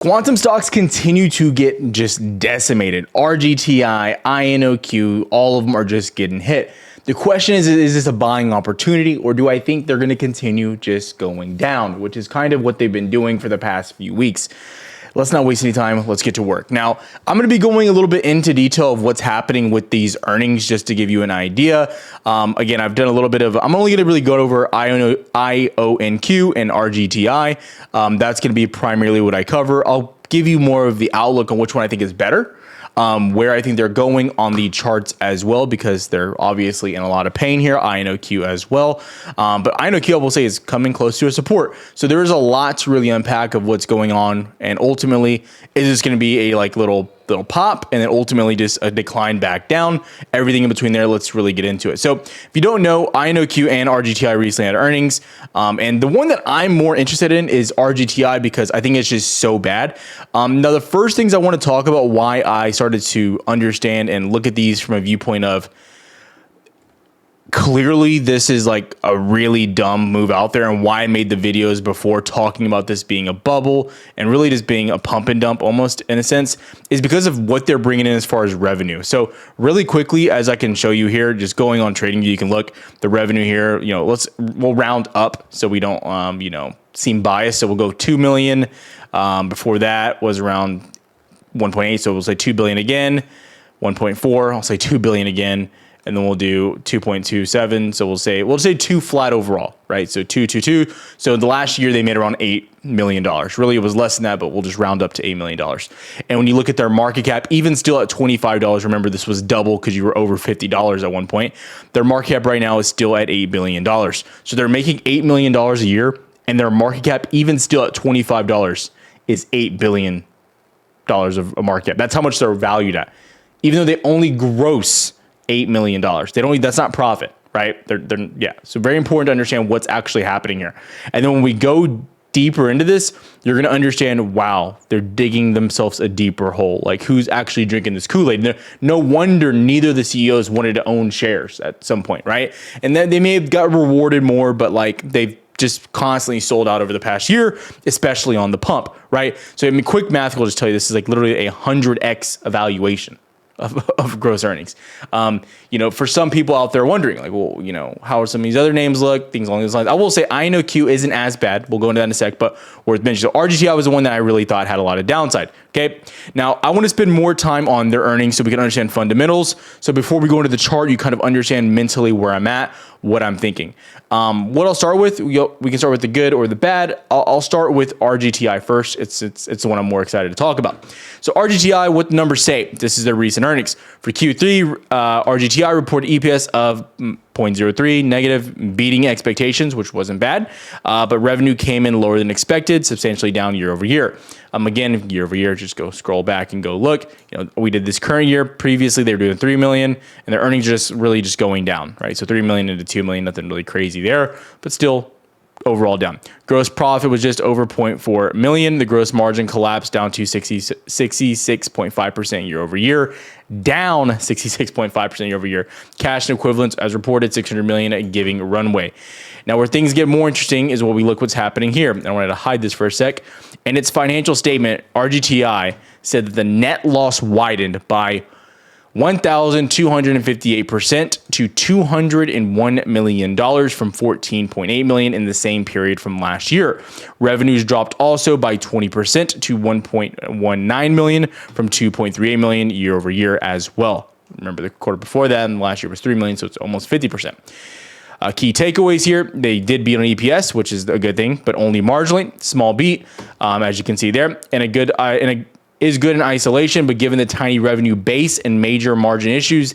Quantum stocks continue to get just decimated. RGTI, IONQ, all of them are just getting hit. The question is this a buying opportunity, or do I think they're going to continue just going down, which is kind of what they've been doing for the past few weeks. Let's not waste any time. Let's get to work. Now, I'm going to be going a little bit into detail of what's happening with these earnings just to give you an idea. Again, I've done a little bit of, I'm only going to really go over IONQ and RGTI. That's going to be primarily what I cover. I'll give you more of the outlook on which one I think is better. Where I think they're going on the charts as well, because they're obviously in a lot of pain here. IONQ as well. But IONQ, I will say, is coming close to a support. So there is a lot to really unpack of what's going on. And ultimately, is this going to be a little pop and then ultimately just a decline back down? Everything in between there, let's really get into it. So if you don't know, IONQ and RGTI recently had earnings. And the one that I'm more interested in is RGTI because I think it's just so bad. Now, the first things I want to talk about why I started to understand and look at these from a viewpoint of clearly this is like a really dumb move out there, and why I made the videos before talking about this being a bubble and really just being a pump and dump almost in a sense, is because of what they're bringing in as far as revenue. So really quickly, as I can show you here, just going on TradingView, you can look the revenue here. We'll round up so we don't seem biased. So we'll go 2 million. Before that was around 1.8. So we'll say 2 billion again, 1.4. I'll say 2 billion again. And then we'll do 2.27. So we'll say 2 flat overall, right? So 222. So the last year they made around $8 million. Really, it was less than that, but we'll just round up to $8 million. And when you look at their market cap, even still at $25, remember this was double because you were over $50 at one point. Their market cap right now is still at $8 billion. So they're making $8 million a year, and their market cap, even still at $25, is $8 billion of a market cap. That's how much they're valued at, even though they only gross $8 million. That's not profit, right? Yeah. So very important to understand what's actually happening here. And then when we go deeper into this, you're going to understand, wow, they're digging themselves a deeper hole. Like, who's actually drinking this Kool-Aid? No wonder neither of the CEOs wanted to own shares at some point, right? And then they may have got rewarded more, but they've just constantly sold out over the past year, especially on the pump, right? So quick math will just tell you this is literally a 100x evaluation of gross earnings. For some people out there wondering, how are some of these other names look, things along those lines. I will say IONQ isn't as bad. We'll go into that in a sec, but worth mentioning. So RGTI was the one that I really thought had a lot of downside. Okay. Now I want to spend more time on their earnings so we can understand fundamentals. So before we go into the chart, you kind of understand mentally where I'm at, what I'm thinking. What I'll start with, we can start with the good or the bad. I'll start with RGTI first. It's the one I'm more excited to talk about. So RGTI, what the numbers say, this is their recent earnings. For Q3, RGTI reported EPS of 0.03 negative, beating expectations, which wasn't bad. But revenue came in lower than expected, substantially down year over year. Again, year over year, just go scroll back and go look. We did this current year. Previously, they were doing 3 million, and their earnings just going down, right? So 3 million into 2 million, nothing really crazy there, but still overall down. Gross profit was just over 0.4 million. The gross margin collapsed down to 66.5% year over year, down 66.5% year over year. Cash and equivalents, as reported, 600 million, giving runway. Now, where things get more interesting is when we look what's happening here. I wanted to hide this for a sec. In its financial statement, RGTI said that the net loss widened by 1,258% to $201 million from $14.8 million in the same period from last year. Revenues dropped also by 20% to $1.19 million from $2.38 million year over year as well. Remember the quarter before that, and last year was 3 million, so it's almost 50%. Key takeaways here, they did beat on EPS, which is a good thing, but only marginally. Small beat, as you can see there, and is good in isolation, but given the tiny revenue base and major margin issues,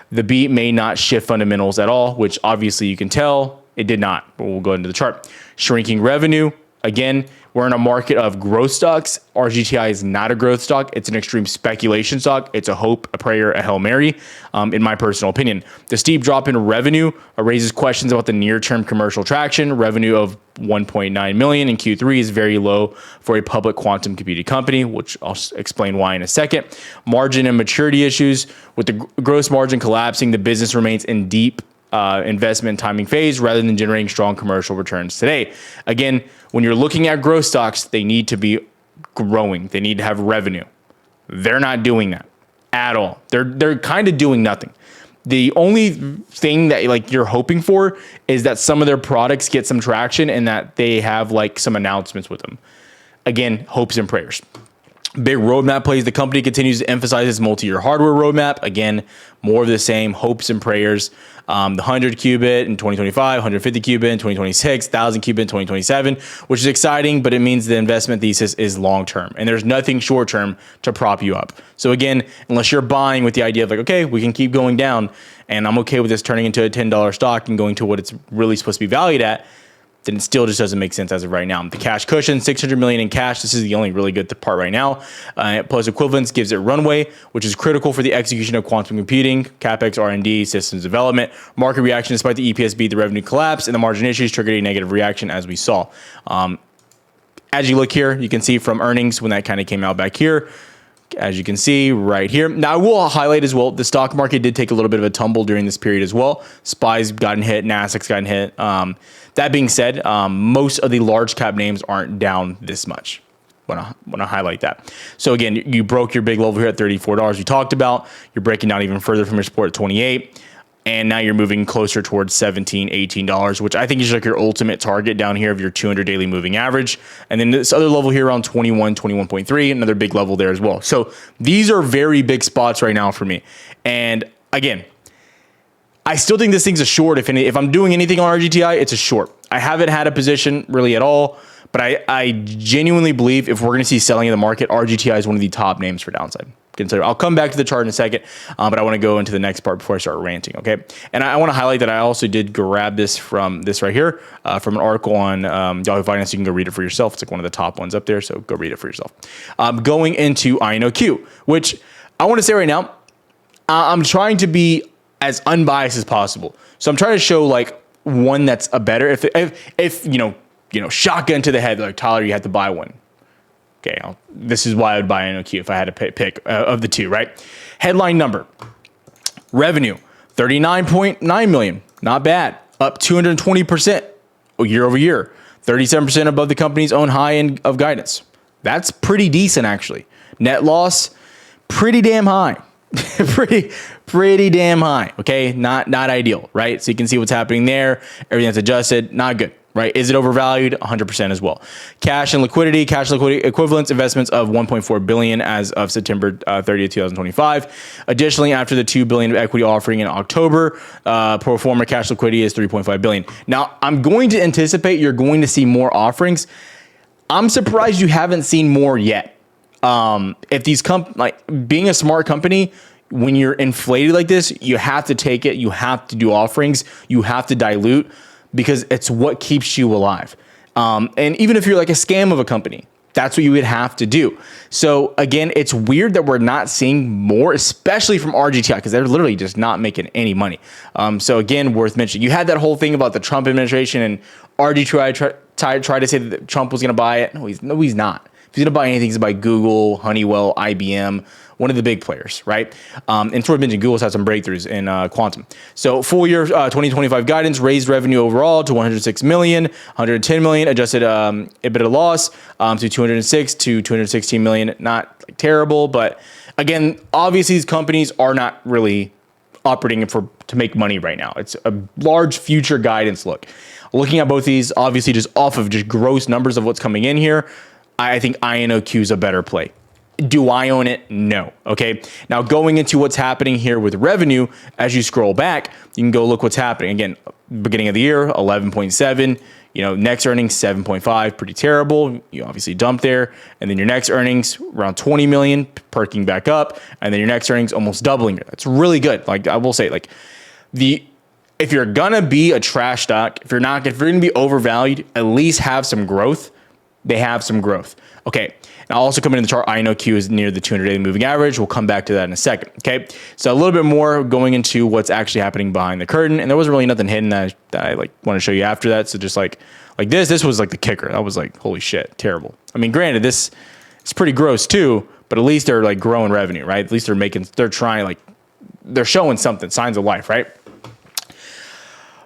the beat may not shift fundamentals at all, which obviously you can tell it did not, but we'll go into the chart. Shrinking revenue, again, we're in a market of growth stocks. RGTI is not a growth stock. It's an extreme speculation stock. It's a hope, a prayer, a Hail Mary, in my personal opinion. The steep drop in revenue raises questions about the near-term commercial traction. Revenue of 1.9 million in Q3 is very low for a public quantum computing company, which I'll explain why in a second. Margin and maturity issues. With the gross margin collapsing, the business remains in deep investment timing phase rather than generating strong commercial returns today. Again, when you're looking at growth stocks, they need to be growing. They need to have revenue. They're not doing that at all. They're kind of doing nothing. The only thing that like you're hoping for is that some of their products get some traction and that they have like some announcements with them. Again, hopes and prayers. Big roadmap plays. The company continues to emphasize its multi-year hardware roadmap. Again, more of the same, hopes and prayers. The 100 qubit in 2025, 150 qubit in 2026, 1000 qubit in 2027, which is exciting, but it means the investment thesis is long-term and there's nothing short-term to prop you up. So again, unless you're buying with the idea of like, okay, we can keep going down and I'm okay with this turning into a $10 stock and going to what it's really supposed to be valued at, then it still just doesn't make sense as of right now. The cash cushion, $600 million in cash. This is the only really good part right now. Plus equivalence gives it runway, which is critical for the execution of quantum computing, CapEx, R&D, systems development. Market reaction, despite the EPS beat, the revenue collapse, and the margin issues triggered a negative reaction, as we saw. As you look here, you can see from earnings when that kind of came out back here. As you can see right here. Now, I will highlight as well, the stock market did take a little bit of a tumble during this period as well. SPY's gotten hit, Nasdaq's gotten hit. That being said, most of the large cap names aren't down this much. Want to highlight that. So again, you broke your big level here at $34 we talked about. You're breaking down even further from your support at 28. And now you're moving closer towards $17, $18, which I think is like your ultimate target down here of your 200 daily moving average. And then this other level here around 21, 21.3, another big level there as well. So these are very big spots right now for me. And again, I still think this thing's a short. If I'm doing anything on RGTI, it's a short. I haven't had a position really at all, but I genuinely believe if we're going to see selling in the market, RGTI is one of the top names for downside. Consider. I'll come back to the chart in a second, but I want to go into the next part before I start ranting, okay? And I want to highlight that I also did grab this from this right here, from an article on Yahoo Finance. You can go read it for yourself. It's like one of the top ones up there, so go read it for yourself. Going into IONQ, which I want to say right now, I'm trying to be as unbiased as possible. So I'm trying to show like one that's a better, if you know, shotgun to the head, like Tyler, you have to buy one. Okay, this is why I would buy IONQ if I had to pick of the two, right? Headline number, revenue, $39.9 million, not bad, up 220% year over year, 37% above the company's own high end of guidance. That's pretty decent, actually. Net loss, pretty damn high, pretty damn high. Okay, not ideal, right? So you can see what's happening there. Everything that's adjusted, not good. Right? Is it overvalued? 100% as well. Cash liquidity equivalents, investments of $1.4 billion as of September 30th, 2025. Additionally, after the $2 billion of equity offering in October, pro forma cash liquidity is $3.5 billion. Now, I'm going to anticipate you're going to see more offerings. I'm surprised you haven't seen more yet. If these being a smart company, when you're inflated like this, you have to take it. You have to do offerings. You have to dilute, because it's what keeps you alive. And even if you're like a scam of a company, that's what you would have to do. So again, it's weird that we're not seeing more, especially from RGTI, because they're literally just not making any money. So again, worth mentioning. You had that whole thing about the Trump administration and RGTI tried to say that Trump was going to buy it. No, he's not. If he's going to buy anything, he's going to buy Google, Honeywell, IBM, one of the big players, right? And sort of mentioned Google's had some breakthroughs in quantum. So full year 2025 guidance raised revenue overall to $106 million, $110 million, adjusted EBITDA loss to $206 to $216 million. Not like terrible, but again, obviously these companies are not really operating to make money right now. It's a large future guidance look. Looking at both these, obviously just off of just gross numbers of what's coming in here, I think IONQ is a better play. Do I own it? No. Okay. Now going into what's happening here with revenue, as you scroll back, you can go look what's happening. Again, beginning of the year, 11.7, next earnings, 7.5, pretty terrible. You obviously dumped there. And then your next earnings around 20 million, perking back up. And then your next earnings almost doubling. That's really good. Like I will say, if you're gonna be a trash stock, if you're gonna be overvalued, at least have some growth. They have some growth. Okay. Now also coming in the chart, IONQ is near the 200-day moving average. We'll come back to that in a second. Okay. So a little bit more going into what's actually happening behind the curtain. And there wasn't really nothing hidden that I want to show you after that. So just like this was like the kicker. I was like, holy shit, terrible. I mean, granted, this is pretty gross too, but at least they're like growing revenue, right? At least they're showing something, signs of life, right?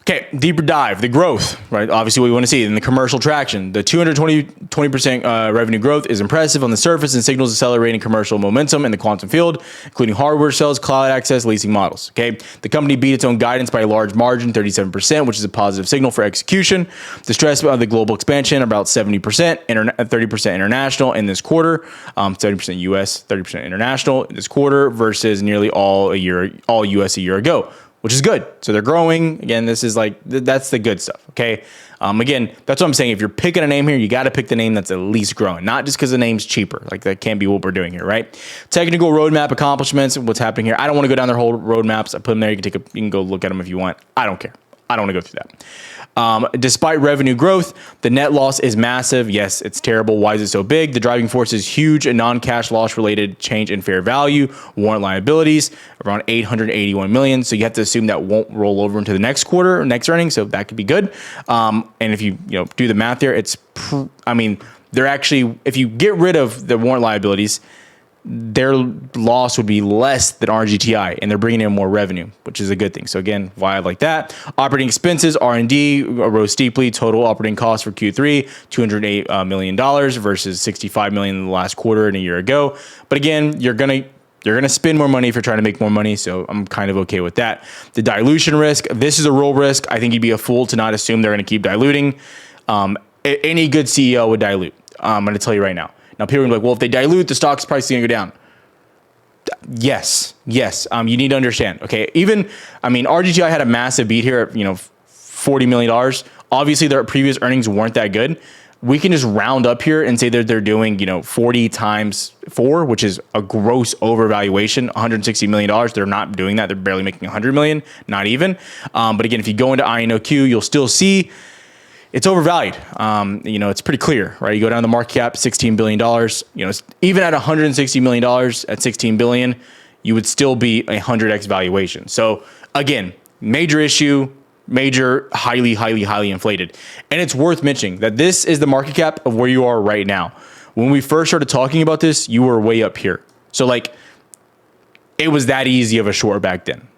Okay, deeper dive, the growth, right? Obviously, what we want to see in the commercial traction. The 20% revenue growth is impressive on the surface and signals accelerating commercial momentum in the quantum field, including hardware sales, cloud access, leasing models. Okay, the company beat its own guidance by a large margin, 37%, which is a positive signal for execution. The stress about the global expansion, about 70%, 30% international in this quarter, 70% US, 30% international in this quarter versus nearly all US a year ago, which is good. So they're growing. Again, this is like, that's the good stuff, okay? Again, that's what I'm saying. If you're picking a name here, you got to pick the name that's at least growing, not just because the name's cheaper. Like, that can't be what we're doing here, right? Technical roadmap accomplishments, what's happening here. I don't want to go down their whole roadmaps. I put them there. You can go look at them if you want. I don't care. I don't want to go through that. Despite revenue growth, the net loss is massive. Yes, it's terrible. Why is it so big? The driving force is huge. A non-cash loss related change in fair value, warrant liabilities, around $881 million. So you have to assume that won't roll over into the next quarter or next earnings. So that could be good. And if you do the math there, they're actually, if you get rid of the warrant liabilities, their loss would be less than RGTI, and they're bringing in more revenue, which is a good thing. So again, why I like that. Operating expenses, R&D rose steeply. Total operating costs for Q3, $208 million versus $65 million in the last quarter and a year ago. But again, you're gonna spend more money if you're trying to make more money. So I'm kind of okay with that. The dilution risk, this is a real risk. I think you'd be a fool to not assume they're going to keep diluting. Any good CEO would dilute. I'm going to tell you right now. Now, people are like, well, if they dilute, the stock's price is going to go down. Yes. You need to understand. Okay. RGTI had a massive beat here at, $40 million. Obviously, their previous earnings weren't that good. We can just round up here and say that they're doing, 40 times 4, which is a gross overvaluation, $160 million. They're not doing that. They're barely making $100 million, not even. But again, if you go into IONQ, you'll still see it's overvalued. It's pretty clear, right? You go down to the market cap, $16 billion. Even at $160 million at $16 billion, you would still be a 100x valuation. So again, major issue, major, highly inflated. And it's worth mentioning that this is the market cap of where you are right now. When we first started talking about this, you were way up here. So it was that easy of a short back then.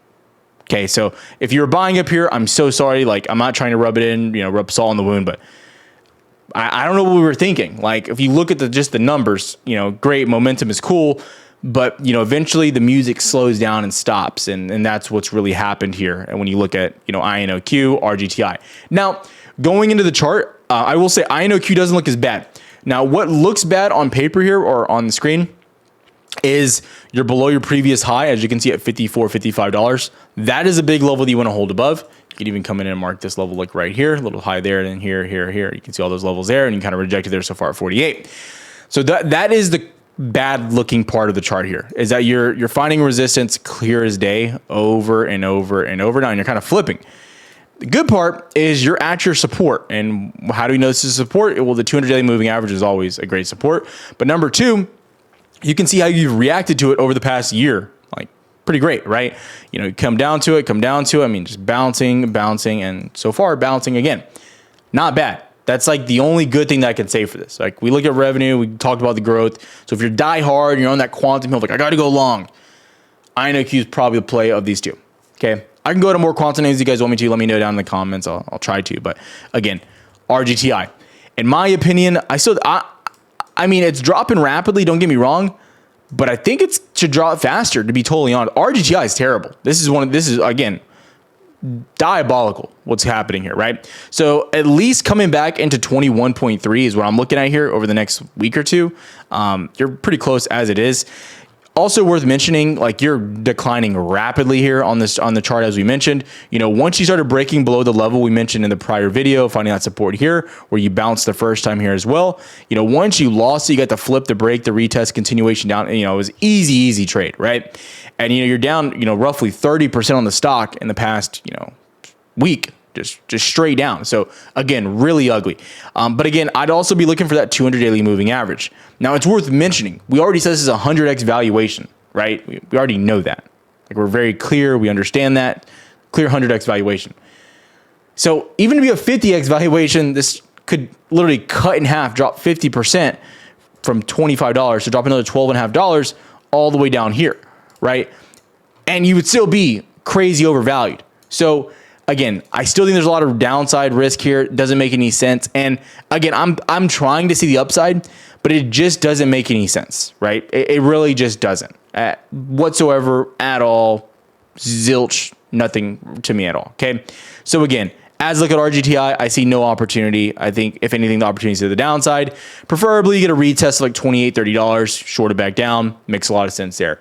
Okay, so if you're buying up here, I'm so sorry. I'm not trying to rub it in, rub salt in the wound, but I don't know what we were thinking. If you look at just the numbers, great, momentum is cool, but eventually the music slows down and stops, and that's what's really happened here. And when you look at IONQ, RGTI. Now, going into the chart, I will say IONQ doesn't look as bad. Now, what looks bad on paper here or on the screen is you're below your previous high, as you can see at $54, $55. That is a big level that you want to hold above. You can even come in and mark this level right here, a little high there, and then here. You can see all those levels there, and you kind of rejected there so far at 48. So that is the bad looking part of the chart here, is that you're finding resistance clear as day over and over and over now, and you're kind of flipping. The good part is you're at your support. And how do we know this is support? Well, the 200 daily moving average is always a great support. But number two, you can see how you've reacted to it over the past year. Pretty great, right? Come down to it. Just bouncing, and so far bouncing again. Not bad. That's the only good thing that I can say for this. We look at revenue, we talked about the growth. So if you're die hard, you're on that quantum hill, I got to go long. IONQ is probably the play of these two. Okay. I can go to more quantum names if you guys want me to. Let me know down in the comments. I'll try to. But again, RGTI. In my opinion, it's dropping rapidly. Don't get me wrong. But I think it should drop faster, to be totally honest. RGTI is terrible. This is again, diabolical what's happening here, right? So at least coming back into 21.3 is what I'm looking at here over the next week or two. You're pretty close as it is. Also worth mentioning, you're declining rapidly here on the chart, as we mentioned. Once you started breaking below the level we mentioned in the prior video, finding that support here, where you bounced the first time here as well. Once you lost it, you got the flip, the break, the retest, continuation down. It was easy trade, right? And you're down, roughly 30% on the stock in the past, week. Just straight down. So again, really ugly. But again, I'd also be looking for that 200 daily moving average. Now it's worth mentioning, we already said this is a 100x valuation, right? We already know that. We're very clear. We understand that. Clear 100x valuation. So even to be a 50x valuation, this could literally cut in half, drop 50% from $25 to drop another $12.50 all the way down here, right? And you would still be crazy overvalued. So again, I still think there's a lot of downside risk here. It doesn't make any sense. And again, I'm trying to see the upside, but it just doesn't make any sense, right? It really just doesn't whatsoever at all. Zilch, nothing to me at all. Okay. So again, as I look at RGTI, I see no opportunity. I think if anything, the opportunity is to the downside. Preferably you get a retest of like $28, $30, short it back down. Makes a lot of sense there.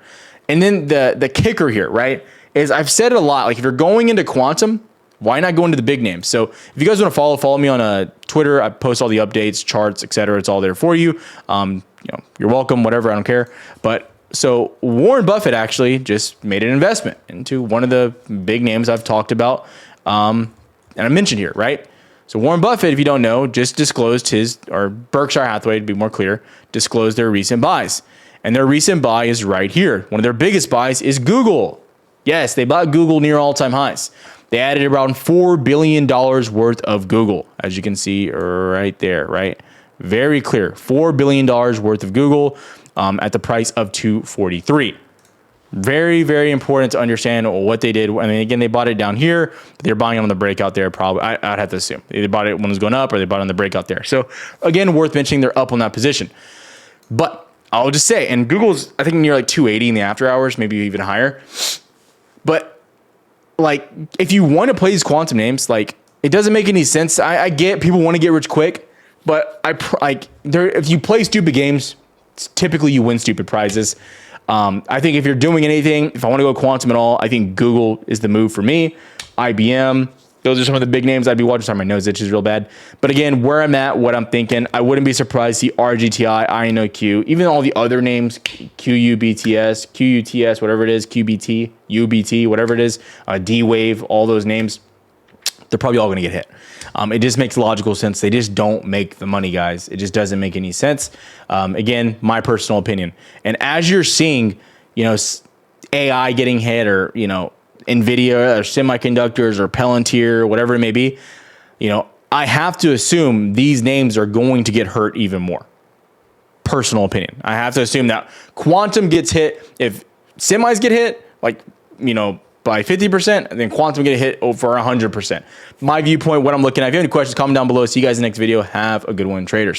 And then the kicker here, right, is I've said it a lot. Like if you're going into quantum, why not go into the big names? So if you guys want to follow me on Twitter. I post all the updates, charts, etc. It's all there for you. You're welcome, whatever. I don't care. But so Warren Buffett actually just made an investment into one of the big names I've talked about. And I mentioned here, right? So Warren Buffett, if you don't know, just disclosed or Berkshire Hathaway, to be more clear, disclosed their recent buys. And their recent buy is right here. One of their biggest buys is Google. Yes, they bought Google near all-time highs. They added around $4 billion worth of Google, as you can see right there, right? Very clear. $4 billion worth of Google at the price of $243. Very, very important to understand what they did. I mean, again, they bought it down here. But they're buying it on the breakout there. Probably, I'd have to assume they bought it when it was going up, or they bought it on the breakout there. So again, worth mentioning, they're up on that position. But I'll just say, and Google's I think near like 280 in the after hours, maybe even higher. But like, if you want to play these quantum names, like it doesn't make any sense. I get people want to get rich quick, but if you play stupid games, typically you win stupid prizes. I think if you're doing anything, if I want to go quantum at all, I think Google is the move for me. IBM, those are some of the big names I'd be watching. Sorry, my nose itches real bad. But again, where I'm at, what I'm thinking, I wouldn't be surprised to see RGTI, IONQ, even all the other names, QUBTS, QUTS, whatever it is, QBT, UBT, whatever it is, D-Wave, all those names, they're probably all going to get hit. It just makes logical sense. They just don't make the money, guys. It just doesn't make any sense. Again, my personal opinion. And as you're seeing, AI getting hit, or, NVIDIA or semiconductors or Palantir, whatever it may be, I have to assume these names are going to get hurt even more. Personal opinion. I have to assume that quantum gets hit. If semis get hit, by 50%, and then quantum get hit over 100%. My viewpoint, what I'm looking at. If you have any questions, comment down below. See you guys in the next video. Have a good one, traders.